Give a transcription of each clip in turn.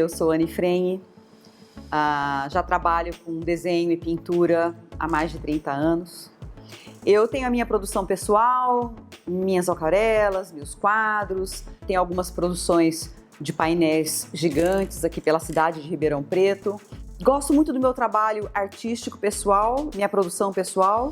eu sou Anne Frenhe, já trabalho com desenho e pintura há mais de 30 anos. Eu tenho a minha produção pessoal, minhas aquarelas, meus quadros, tenho algumas produções de painéis gigantes aqui pela cidade de Ribeirão Preto. Gosto muito do meu trabalho artístico pessoal, minha produção pessoal,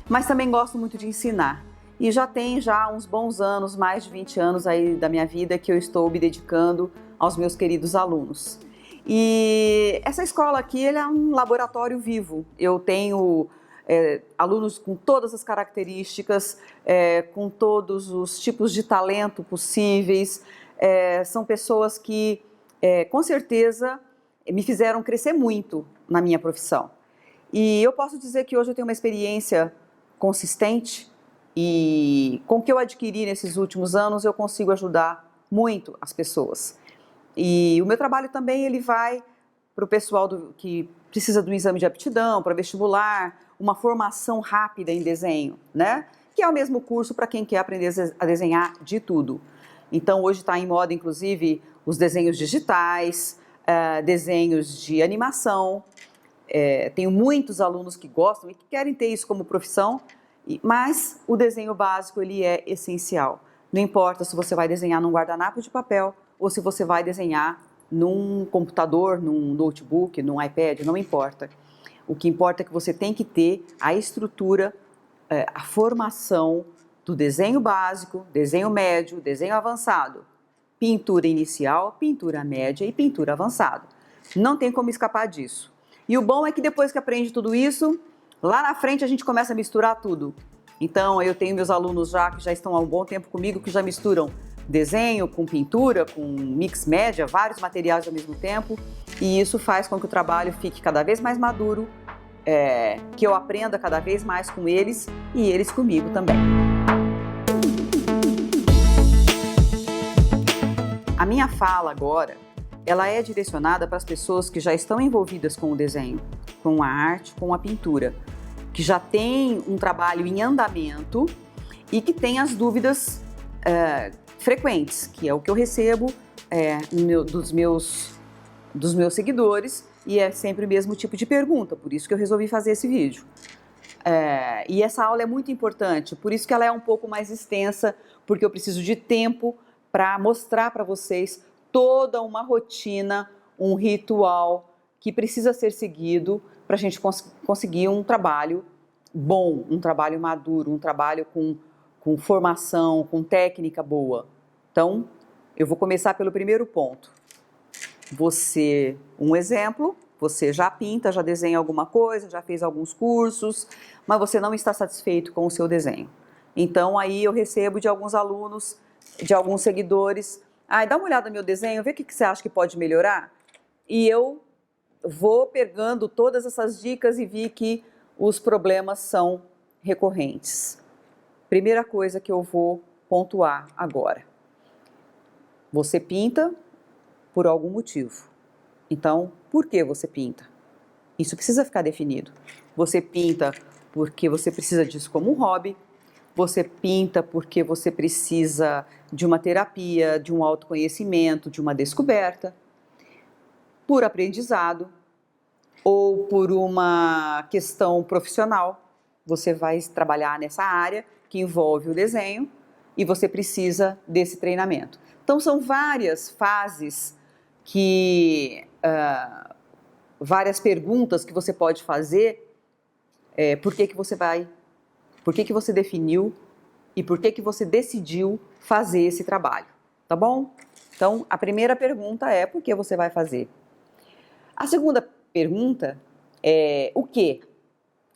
mas também gosto muito de ensinar. E já tem uns bons anos, mais de 20 anos aí da minha vida que eu estou me dedicando aos meus queridos alunos. E essa escola aqui é um laboratório vivo. Eu tenho alunos com todas as características, com todos os tipos de talento possíveis. São pessoas que, com certeza, me fizeram crescer muito na minha profissão. E eu posso dizer que hoje eu tenho uma experiência consistente e com o que eu adquiri nesses últimos anos eu consigo ajudar muito as pessoas. E o meu trabalho também ele vai para o pessoal que precisa do exame de aptidão, para vestibular, uma formação rápida em desenho, né? Que é o mesmo curso para quem quer aprender a desenhar de tudo. Então hoje está em moda inclusive os desenhos digitais, desenhos de animação. Tenho muitos alunos que gostam e que querem ter isso como profissão, mas o desenho básico ele é essencial. Não importa se você vai desenhar num guardanapo de papel ou se você vai desenhar num computador, num notebook, num iPad, não importa. O que importa é que você tem que ter a estrutura, a formação do desenho básico, desenho médio, desenho avançado, pintura inicial, pintura média e pintura avançada. Não tem como escapar disso. E o bom é que depois que aprende tudo isso, lá na frente a gente começa a misturar tudo. Então eu tenho meus alunos que já estão há um bom tempo comigo, que já misturam desenho com pintura, com mix média, vários materiais ao mesmo tempo. E isso faz com que o trabalho fique cada vez mais maduro, que eu aprenda cada vez mais com eles e eles comigo também. A minha fala agora, ela é direcionada para as pessoas que já estão envolvidas com o desenho, com a arte, com a pintura, que já tem um trabalho em andamento e que tem as dúvidas frequentes, que é o que eu recebo dos meus seguidores, e é sempre o mesmo tipo de pergunta, por isso que eu resolvi fazer esse vídeo. E essa aula é muito importante, por isso que ela é um pouco mais extensa, porque eu preciso de tempo para mostrar para vocês toda uma rotina, um ritual que precisa ser seguido para a gente conseguir um trabalho bom, um trabalho maduro, um trabalho com formação, com técnica boa. Então, eu vou começar pelo primeiro ponto. Um exemplo, você já pinta, já desenha alguma coisa, já fez alguns cursos, mas você não está satisfeito com o seu desenho. Então, aí eu recebo de alguns alunos, de alguns seguidores, dá uma olhada no meu desenho, vê o que você acha que pode melhorar. E eu vou pegando todas essas dicas e vi que os problemas são recorrentes. Primeira coisa que eu vou pontuar agora. Você pinta por algum motivo. Então, por que você pinta? Isso precisa ficar definido. Você pinta porque você precisa disso como um hobby, você pinta porque você precisa de uma terapia, de um autoconhecimento, de uma descoberta, por aprendizado ou por uma questão profissional. Você vai trabalhar nessa área que envolve o desenho e você precisa desse treinamento. Então são várias fases várias perguntas que você pode fazer. Por que você definiu e por que você decidiu fazer esse trabalho, tá bom? Então, a primeira pergunta é por que você vai fazer? A segunda pergunta é o quê?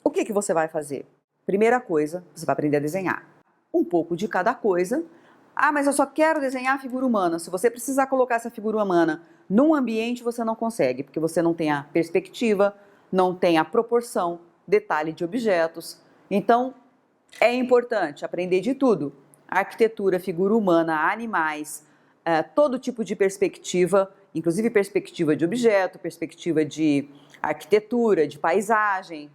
O que você vai fazer? Primeira coisa, você vai aprender a desenhar. Um pouco de cada coisa. Mas eu só quero desenhar a figura humana. Se você precisar colocar essa figura humana num ambiente, você não consegue, porque você não tem a perspectiva, não tem a proporção, detalhe de objetos. Então, é importante aprender de tudo. Arquitetura, figura humana, animais, todo tipo de perspectiva, inclusive perspectiva de objeto, perspectiva de arquitetura, de paisagem.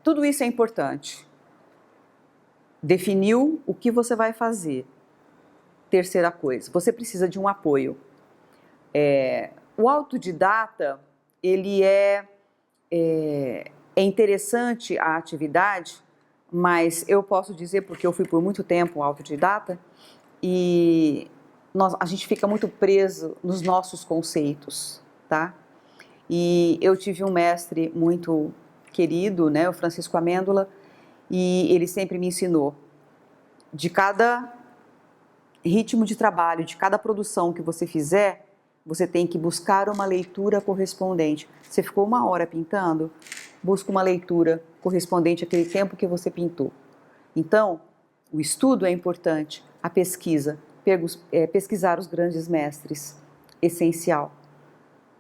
Tudo isso é importante. Definiu o que você vai fazer. Terceira coisa, você precisa de um apoio. O autodidata, ele é interessante a atividade, mas eu posso dizer, porque eu fui por muito tempo autodidata, e a gente fica muito preso nos nossos conceitos, tá? E eu tive um mestre muito querido, né, o Francisco Amêndola, e ele sempre me ensinou, de cada ritmo de trabalho, de cada produção que você fizer, você tem que buscar uma leitura correspondente. Você ficou 1 hora pintando? Busca uma leitura correspondente àquele tempo que você pintou. Então, o estudo é importante, a pesquisa, pesquisar os grandes mestres, essencial.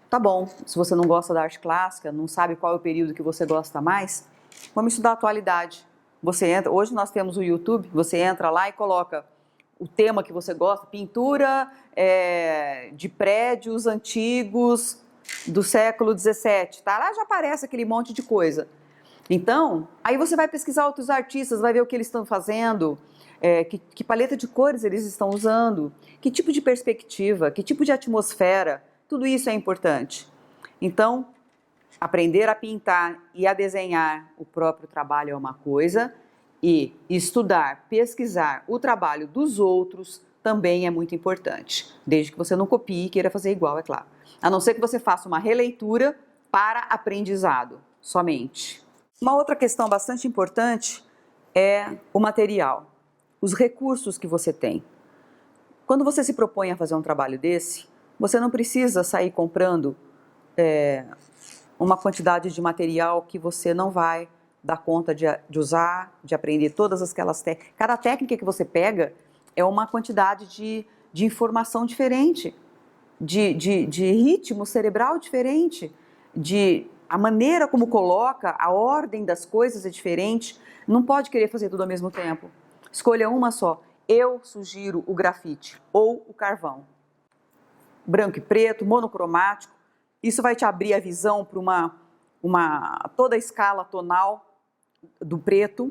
Tá bom, se você não gosta da arte clássica, não sabe qual é o período que você gosta mais, vamos estudar a atualidade. Você entra, hoje nós temos o YouTube, você entra lá e coloca o tema que você gosta, pintura de prédios antigos do século XVII, tá? Lá já aparece aquele monte de coisa. Então, aí você vai pesquisar outros artistas, vai ver o que eles estão fazendo, que paleta de cores eles estão usando, que tipo de perspectiva, que tipo de atmosfera, tudo isso é importante. Então, aprender a pintar e a desenhar o próprio trabalho é uma coisa, e estudar, pesquisar o trabalho dos outros também é muito importante, desde que você não copie e queira fazer igual, é claro. A não ser que você faça uma releitura para aprendizado, somente. Uma outra questão bastante importante é o material, os recursos que você tem. Quando você se propõe a fazer um trabalho desse, você não precisa sair comprando uma quantidade de material que você não vai dar conta de usar, de aprender todas aquelas técnicas. Cada técnica que você pega é uma quantidade de informação diferente, de ritmo cerebral diferente, a maneira como coloca, a ordem das coisas é diferente. Não pode querer fazer tudo ao mesmo tempo. Escolha uma só. Eu sugiro o grafite ou o carvão. Branco e preto, monocromático. Isso vai te abrir a visão para toda a escala tonal do preto,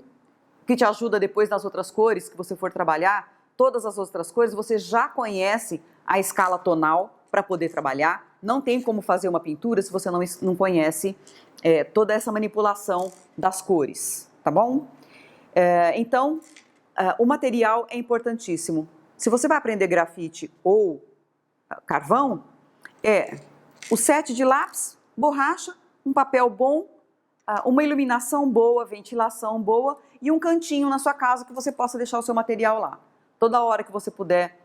que te ajuda depois nas outras cores que você for trabalhar. Todas as outras cores você já conhece a escala tonal para poder trabalhar. Não tem como fazer uma pintura se você não conhece toda essa manipulação das cores, tá bom? Então, o material é importantíssimo. Se você vai aprender grafite ou carvão, o set de lápis, borracha, um papel bom, uma iluminação boa, ventilação boa e um cantinho na sua casa que você possa deixar o seu material lá. Toda hora que você puder,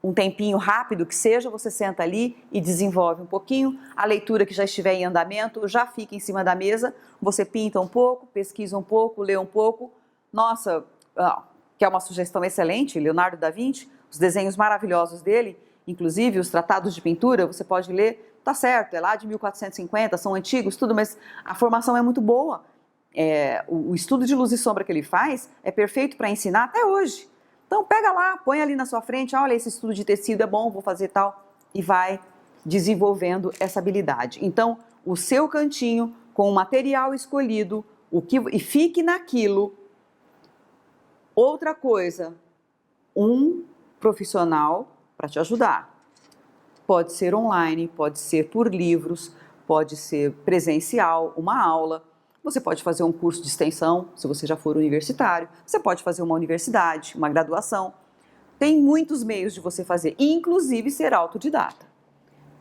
um tempinho rápido que seja, você senta ali e desenvolve um pouquinho. A leitura que já estiver em andamento já fica em cima da mesa, você pinta um pouco, pesquisa um pouco, lê um pouco. Nossa, que é uma sugestão excelente, Leonardo da Vinci, os desenhos maravilhosos dele, inclusive os tratados de pintura, você pode ler. Tá certo, é lá de 1450, são antigos, tudo, mas a formação é muito boa. O estudo de luz e sombra que ele faz é perfeito para ensinar até hoje. Então pega lá, põe ali na sua frente, olha, esse estudo de tecido é bom, vou fazer tal, e vai desenvolvendo essa habilidade. Então, o seu cantinho, com o material escolhido, e fique naquilo. Outra coisa, um profissional para te ajudar. Pode ser online, pode ser por livros, pode ser presencial, uma aula. Você pode fazer um curso de extensão, se você já for universitário. Você pode fazer uma universidade, uma graduação. Tem muitos meios de você fazer, inclusive ser autodidata.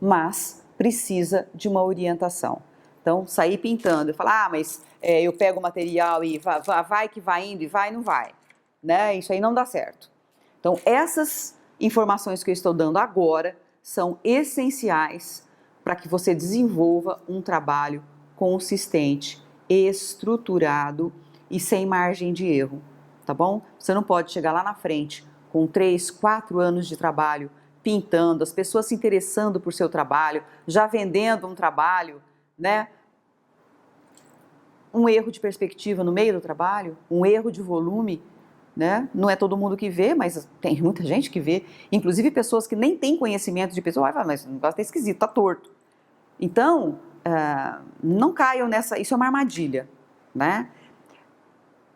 Mas precisa de uma orientação. Então, sair pintando e falar, mas eu pego o material e vai que vai indo e vai e não vai. Né? Isso aí não dá certo. Então, essas informações que eu estou dando agora são essenciais para que você desenvolva um trabalho consistente, estruturado e sem margem de erro, tá bom? Você não pode chegar lá na frente com 3, 4 anos de trabalho pintando, as pessoas se interessando por seu trabalho, já vendendo um trabalho, né? Um erro de perspectiva no meio do trabalho, um erro de volume, né? Não é todo mundo que vê, mas tem muita gente que vê, inclusive pessoas que nem têm conhecimento de pessoa, mas o negócio tá esquisito, tá torto. Então, não caiam nessa, isso é uma armadilha, né?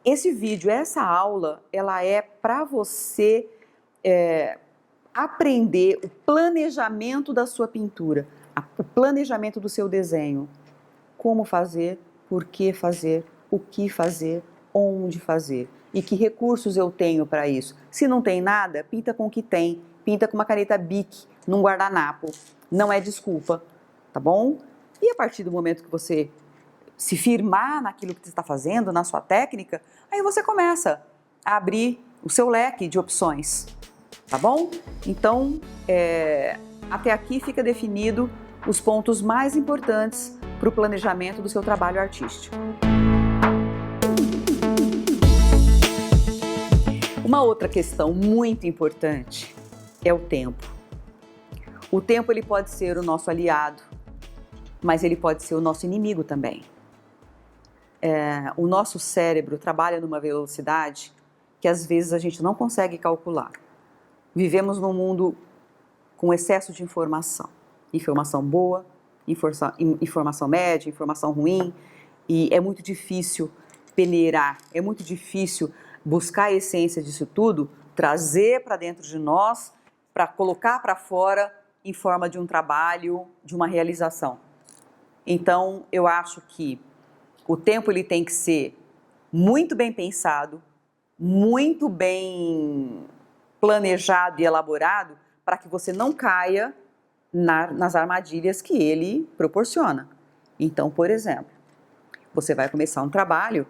Esse vídeo, essa aula, ela é para você aprender o planejamento da sua pintura, o planejamento do seu desenho. Como fazer, por que fazer, o que fazer, onde fazer e que recursos eu tenho para isso. Se não tem nada, pinta com o que tem, pinta com uma caneta Bic, num guardanapo. Não é desculpa, tá bom? E a partir do momento que você se firmar naquilo que você está fazendo, na sua técnica, aí você começa a abrir o seu leque de opções, tá bom? Então, até aqui fica definido os pontos mais importantes para o planejamento do seu trabalho artístico. Uma outra questão muito importante é o tempo. O tempo ele pode ser o nosso aliado, mas ele pode ser o nosso inimigo também. O nosso cérebro trabalha numa velocidade que às vezes a gente não consegue calcular. Vivemos num mundo com excesso de informação. Informação boa, informação média, informação ruim, e é muito difícil peneirar, é muito difícil buscar a essência disso tudo, trazer para dentro de nós, para colocar para fora em forma de um trabalho, de uma realização. Então, eu acho que o tempo ele tem que ser muito bem pensado, muito bem planejado e elaborado, para que você não caia nas armadilhas que ele proporciona. Então, por exemplo, você vai começar um trabalho,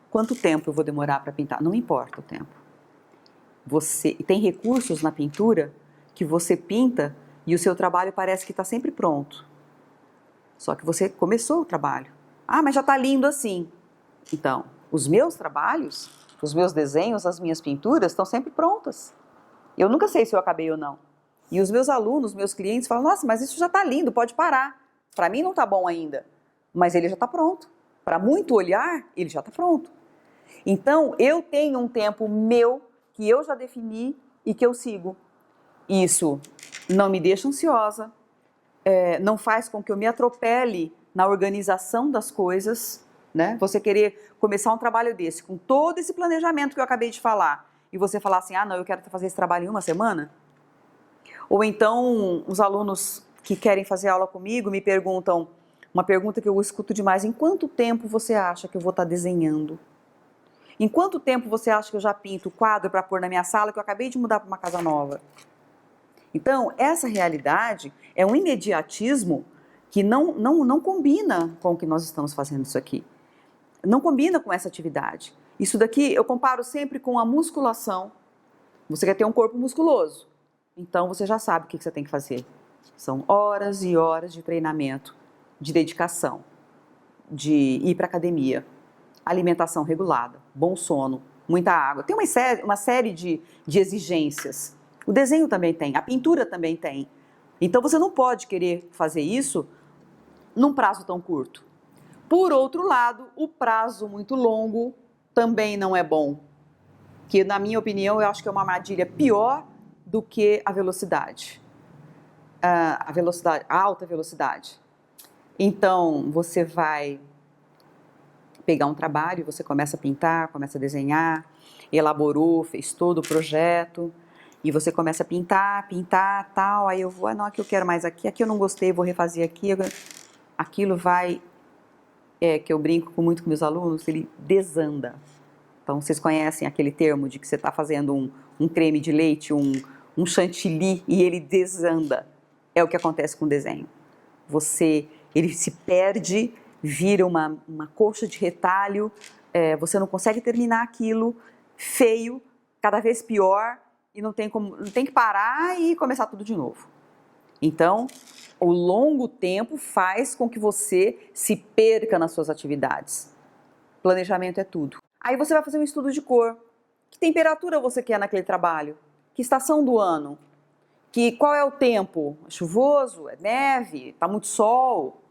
quanto tempo eu vou demorar para pintar? Não importa o tempo. Você tem recursos na pintura que você pinta e o seu trabalho parece que está sempre pronto. Só que você começou o trabalho. Ah, mas já está lindo assim. Então, os meus trabalhos, os meus desenhos, as minhas pinturas estão sempre prontas. Eu nunca sei se eu acabei ou não. E os meus alunos, meus clientes falam, nossa, mas isso já está lindo, pode parar. Para mim não está bom ainda, mas ele já está pronto. Para muito olhar, ele já está pronto. Então, eu tenho um tempo meu que eu já defini e que eu sigo. Isso não me deixa ansiosa, não faz com que eu me atropele na organização das coisas, né? Você querer começar um trabalho desse, com todo esse planejamento que eu acabei de falar, e você falar assim, ah, não, eu quero fazer esse trabalho em uma semana? Ou então, os alunos que querem fazer aula comigo me perguntam, uma pergunta que eu escuto demais, em quanto tempo você acha que eu vou estar desenhando? Em quanto tempo você acha que eu já pinto o quadro para pôr na minha sala que eu acabei de mudar para uma casa nova? Então, essa realidade é um imediatismo que não combina com o que nós estamos fazendo isso aqui. Não combina com essa atividade. Isso daqui eu comparo sempre com a musculação. Você quer ter um corpo musculoso, então você já sabe o que você tem que fazer. São horas e horas de treinamento, de dedicação, de ir para a academia, alimentação regulada, bom sono, muita água. Tem uma série de exigências. O desenho também tem, a pintura também tem. Então você não pode querer fazer isso num prazo tão curto. Por outro lado, o prazo muito longo também não é bom. Que, na minha opinião, eu acho que é uma armadilha pior do que a velocidade. A alta velocidade. Então, você vai pegar um trabalho, você começa a pintar, começa a desenhar, elaborou, fez todo o projeto, e você começa a pintar, tal, aí eu vou, não, aqui eu quero mais aqui eu não gostei, vou refazer aqui, aquilo vai, que eu brinco muito com meus alunos, ele desanda. Então, vocês conhecem aquele termo de que você está fazendo um creme de leite, um chantilly, e ele desanda. É o que acontece com o desenho. Ele se perde, vira uma colcha de retalho, você não consegue terminar aquilo, feio, cada vez pior, e não tem que parar e começar tudo de novo. Então, o longo tempo faz com que você se perca nas suas atividades. Planejamento é tudo. Aí você vai fazer um estudo de cor. Que temperatura você quer naquele trabalho? Que estação do ano? Qual é o tempo? É chuvoso? É neve? Está muito sol?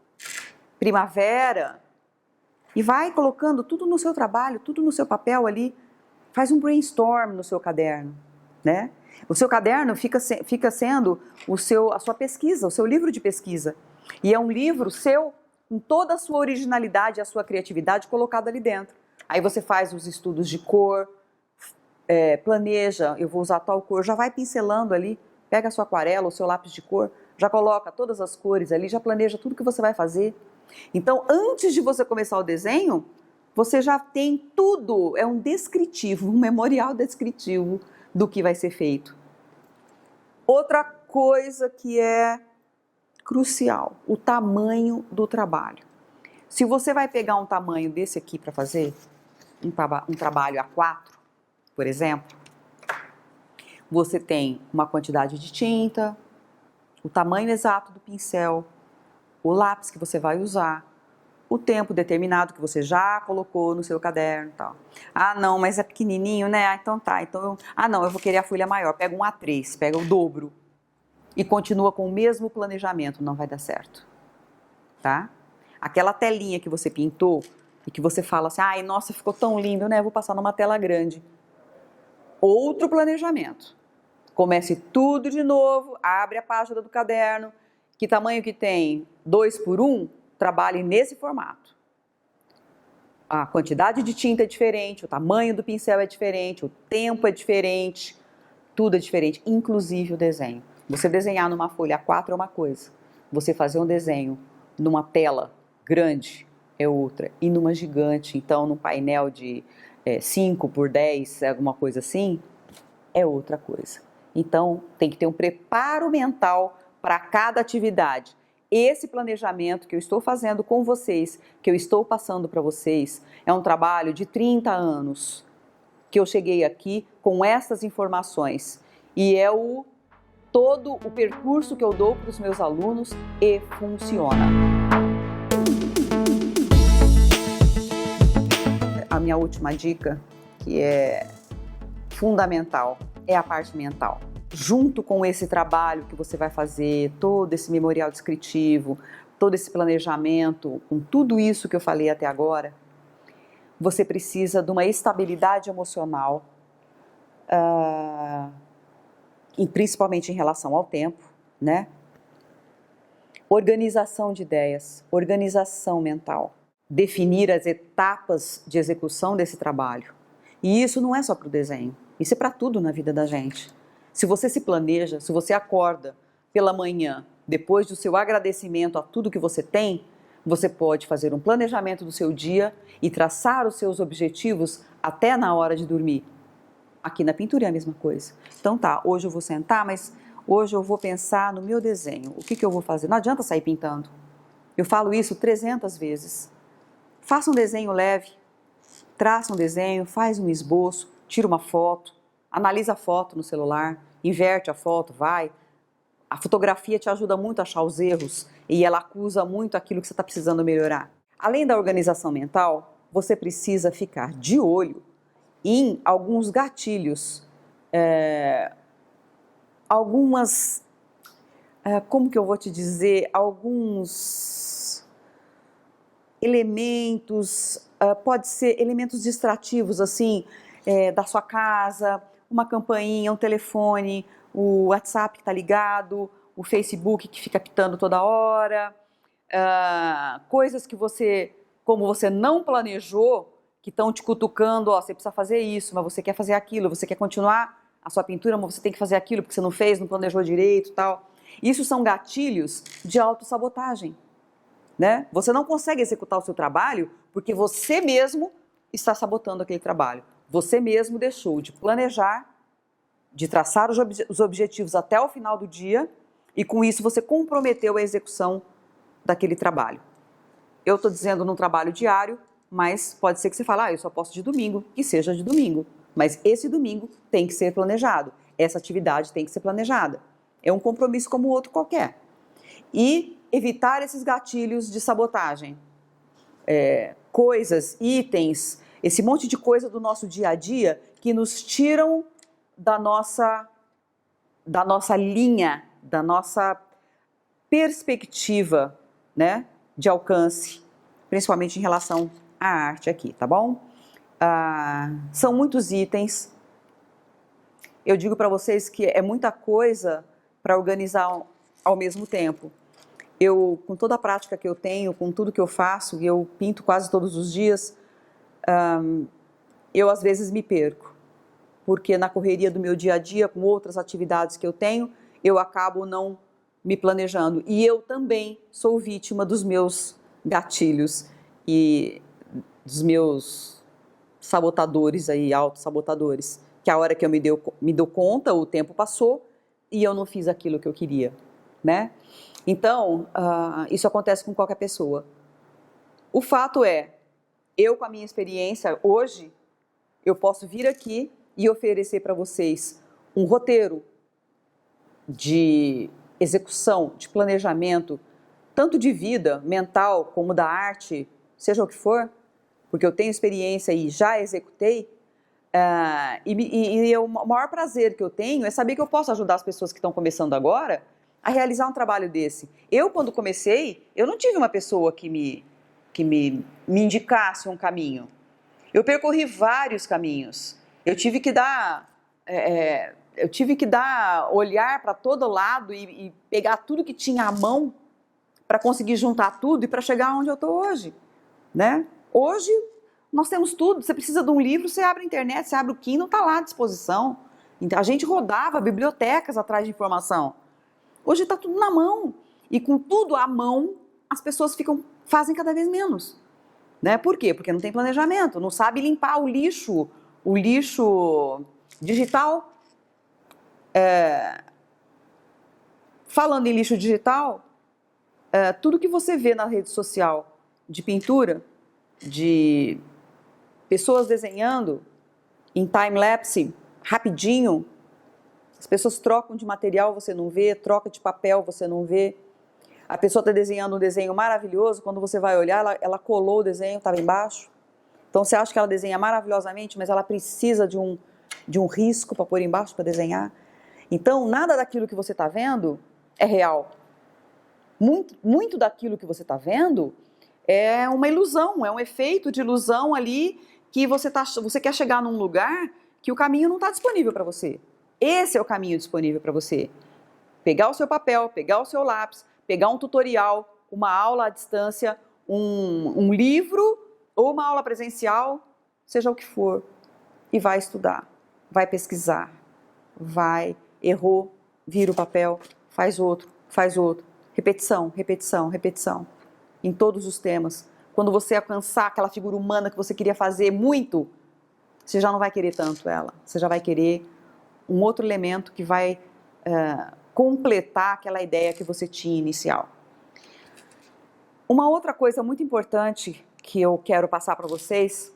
Primavera? E vai colocando tudo no seu trabalho, tudo no seu papel ali. Faz um brainstorm no seu caderno, né? O seu caderno fica sendo a sua pesquisa, o seu livro de pesquisa. E é um livro seu com toda a sua originalidade, a sua criatividade colocada ali dentro. Aí você faz os estudos de cor, planeja, eu vou usar tal cor, já vai pincelando ali Pega a sua aquarela, o seu lápis de cor, já coloca todas as cores ali, já planeja tudo que você vai fazer. Então, antes de você começar o desenho, você já tem tudo, é um descritivo, um memorial descritivo do que vai ser feito. Outra coisa que é crucial, o tamanho do trabalho. Se você vai pegar um tamanho desse aqui para fazer, um trabalho A4, por exemplo, você tem uma quantidade de tinta, o tamanho exato do pincel, o lápis que você vai usar, o tempo determinado que você já colocou no seu caderno e tal. Ah, não, mas é pequenininho, né? Ah, então tá. Não, eu vou querer a folha maior. Pega um A3, pega o dobro e continua com o mesmo planejamento. Não vai dar certo, tá? Aquela telinha que você pintou e que você fala assim, ai, nossa, ficou tão lindo, né? Eu vou passar numa tela grande. Outro planejamento. Comece tudo de novo, abre a página do caderno. Que tamanho que tem? 2x1? Trabalhe nesse formato. A quantidade de tinta é diferente, o tamanho do pincel é diferente, o tempo é diferente, tudo é diferente, inclusive o desenho. Você desenhar numa folha A4 é uma coisa, você fazer um desenho numa tela grande é outra, e numa gigante, então num painel de 5x10, alguma coisa assim, é outra coisa. Então tem que ter um preparo mental para cada atividade. Esse planejamento que eu estou fazendo com vocês, que eu estou passando para vocês, é um trabalho de 30 anos que eu cheguei aqui com essas informações. E é todo o percurso que eu dou para os meus alunos e funciona. A minha última dica, que é fundamental, é a parte mental. Junto com esse trabalho que você vai fazer, todo esse memorial descritivo, todo esse planejamento, com tudo isso que eu falei até agora, você precisa de uma estabilidade emocional, e principalmente em relação ao tempo, né? Organização de ideias, organização mental, definir as etapas de execução desse trabalho. E isso não é só para o desenho, isso é para tudo na vida da gente. Se você se planeja, se você acorda pela manhã, depois do seu agradecimento a tudo que você tem, você pode fazer um planejamento do seu dia e traçar os seus objetivos até na hora de dormir. Aqui na pintura é a mesma coisa. Então tá, hoje eu vou sentar, mas hoje eu vou pensar no meu desenho. O que eu vou fazer? Não adianta sair pintando. Eu falo isso 300 vezes. Faça um desenho leve, traça um desenho, faz um esboço, tira uma foto, analisa a foto no celular, inverte a foto, vai. A fotografia te ajuda muito a achar os erros e ela acusa muito aquilo que você está precisando melhorar. Além da organização mental, você precisa ficar de olho em alguns gatilhos, como que eu vou te dizer, alguns elementos, pode ser elementos distrativos, assim, da sua casa, uma campainha, um telefone, o WhatsApp que está ligado, o Facebook que fica pitando toda hora, coisas que você, como você não planejou, que estão te cutucando, ó, você precisa fazer isso, mas você quer fazer aquilo, você quer continuar a sua pintura, mas você tem que fazer aquilo porque você não fez, não planejou direito e tal. Isso são gatilhos de autossabotagem, né? Você não consegue executar o seu trabalho porque você mesmo está sabotando aquele trabalho. Você mesmo deixou de planejar, de traçar os objetivos até o final do dia e com isso você comprometeu a execução daquele trabalho. Eu estou dizendo num trabalho diário, mas pode ser que você fale, eu só posso de domingo, que seja de domingo. Mas esse domingo tem que ser planejado, essa atividade tem que ser planejada. É um compromisso como outro qualquer. E evitar esses gatilhos de sabotagem. Coisas, itens, esse monte de coisa do nosso dia a dia que nos tiram da nossa linha, da nossa perspectiva, né, de alcance, principalmente em relação à arte aqui, tá bom? São muitos itens. Eu digo para vocês que é muita coisa para organizar ao mesmo tempo. Eu, com toda a prática que eu tenho, com tudo que eu faço, e eu pinto quase todos os dias, eu às vezes me perco, porque na correria do meu dia a dia, com outras atividades que eu tenho, eu acabo não me planejando. E eu também sou vítima dos meus gatilhos e dos meus sabotadores aí, autossabotadores. Que a hora que eu me dou conta, o tempo passou e eu não fiz aquilo que eu queria, né? Então, isso acontece com qualquer pessoa. O fato é, eu com a minha experiência, hoje, eu posso vir aqui e oferecer para vocês um roteiro de execução, de planejamento, tanto de vida mental como da arte, seja o que for, porque eu tenho experiência e já executei, o maior prazer que eu tenho é saber que eu posso ajudar as pessoas que estão começando agora a realizar um trabalho desse. Eu, quando comecei, eu não tive uma pessoa que me indicasse um caminho. Eu percorri vários caminhos. Eu tive que olhar para todo lado e pegar tudo que tinha à mão para conseguir juntar tudo e para chegar onde eu estou hoje, né? Hoje nós temos tudo. Você precisa de um livro, você abre a internet, você abre o Kindle, está lá à disposição. Então, a gente rodava bibliotecas atrás de informação. Hoje está tudo na mão. E com tudo à mão, as pessoas fazem cada vez menos. Né? Por quê? Porque não tem planejamento, não sabe limpar o lixo digital. Falando em lixo digital, tudo que você vê na rede social de pintura, de pessoas desenhando em time-lapse, rapidinho, as pessoas trocam de material, você não vê, troca de papel, você não vê. A pessoa está desenhando um desenho maravilhoso, quando você vai olhar, ela colou o desenho, estava embaixo. Então você acha que ela desenha maravilhosamente, mas ela precisa de um risco para pôr embaixo para desenhar. Então, nada daquilo que você está vendo é real. Muito daquilo que você está vendo é uma ilusão, é um efeito de ilusão ali que você quer chegar num lugar que o caminho não está disponível para você. Esse é o caminho disponível para você. Pegar o seu papel, pegar o seu lápis, pegar um tutorial, uma aula à distância, um livro ou uma aula presencial, seja o que for, e vai estudar, vai pesquisar, errou, vira o papel, faz outro, repetição, repetição, repetição, em todos os temas. Quando você alcançar aquela figura humana que você queria fazer muito, você já não vai querer tanto ela, você já vai querer um outro elemento que vai completar aquela ideia que você tinha inicial. Uma outra coisa muito importante que eu quero passar para vocês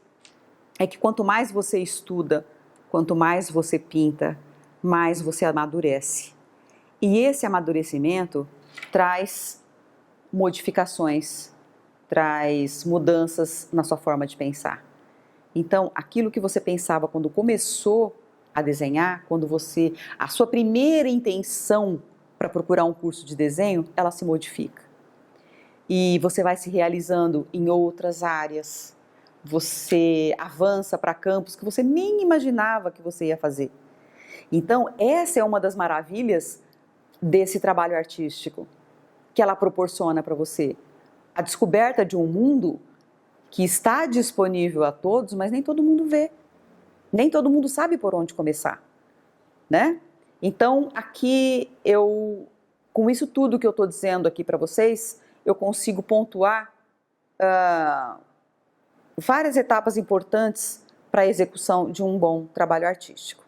é que quanto mais você estuda, quanto mais você pinta, mais você amadurece. E esse amadurecimento traz modificações, traz mudanças na sua forma de pensar. Então, aquilo que você pensava quando começou a desenhar, a sua primeira intenção para procurar um curso de desenho, ela se modifica. E você vai se realizando em outras áreas, você avança para campos que você nem imaginava que você ia fazer. Então, essa é uma das maravilhas desse trabalho artístico, que ela proporciona para você. A descoberta de um mundo que está disponível a todos, mas nem todo mundo vê. Nem todo mundo sabe por onde começar, né? Então, aqui com isso tudo que eu estou dizendo aqui para vocês, eu consigo pontuar várias etapas importantes para a execução de um bom trabalho artístico.